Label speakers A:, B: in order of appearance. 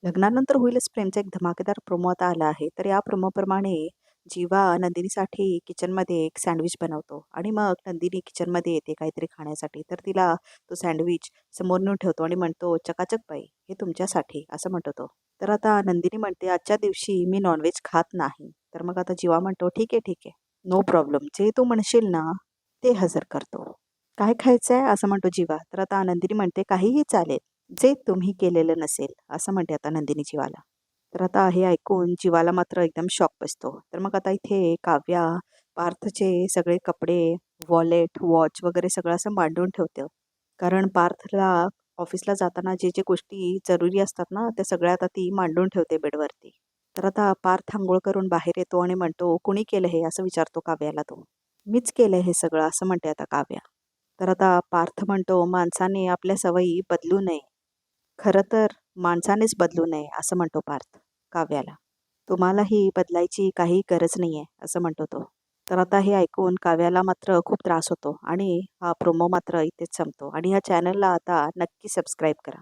A: लग्नानंतर होईलच प्रेमचा एक धमाकेदार प्रोमो आता आला आहे. तर या प्रोमोप्रमाणे जीवा नंदिनीसाठी किचनमध्ये एक सँडविच बनवतो आणि मग नंदिनी किचनमध्ये येते काहीतरी खाण्यासाठी. तर तिला तो सँडविच समोर नेऊन ठेवतो आणि म्हणतो, "चकाचक बाई, हे तुमच्यासाठी," असं म्हणतो तो. तर आता नंदिनी म्हणते, "आजच्या दिवशी मी नॉनव्हेज खात नाही." तर मग आता जीवा म्हणतो, "ठीक आहे, ठीक आहे. No problem. जे तू म्हणशील ना, ते हजर करतो." "काय खायचंय?" असं म्हणतो जीवा. तर आता नंदिनी म्हणते, "काहीही चालेल. जे तुम्ही केलेलं नसेल," असं म्हणते आता नंदिनी जीवाला. तर आता हे ऐकून जीवाला मात्र एकदम शॉक बसतो. तर मग आता इथे काव्या पार्थचे सगळे कपडे, वॉलेट, वॉच वगैरे सगळं असं मांडून ठेवते. कारण पार्थला ऑफिसला जाताना जे गोष्टी जरुरी असतात ना, त्या सगळ्या आता ती मांडून ठेवते बेडवरती. तर आता पार्थ अंघोळ करून बाहेर येतो आणि म्हणतो, "कुणी केलं हे?" असं विचारतो काव्याला तो. "मीच केलं हे सगळं," असं म्हणते आता काव्या. तर आता पार्थ म्हणतो, "माणसाने आपल्या सवयी बदलू नये." खरं तर माणसानेच बदलू नये असं म्हणतो पार्थ काव्याला. तुम्हालाही बदलायची काही गरज नाहीये असं म्हणतो तो. तर आता हे ऐकून काव्याला मात्र खूप त्रास होतो आणि हा प्रोमो मात्र इथेच संपतो आणि ह्या चॅनलला आता नक्की सबस्क्राईब करा.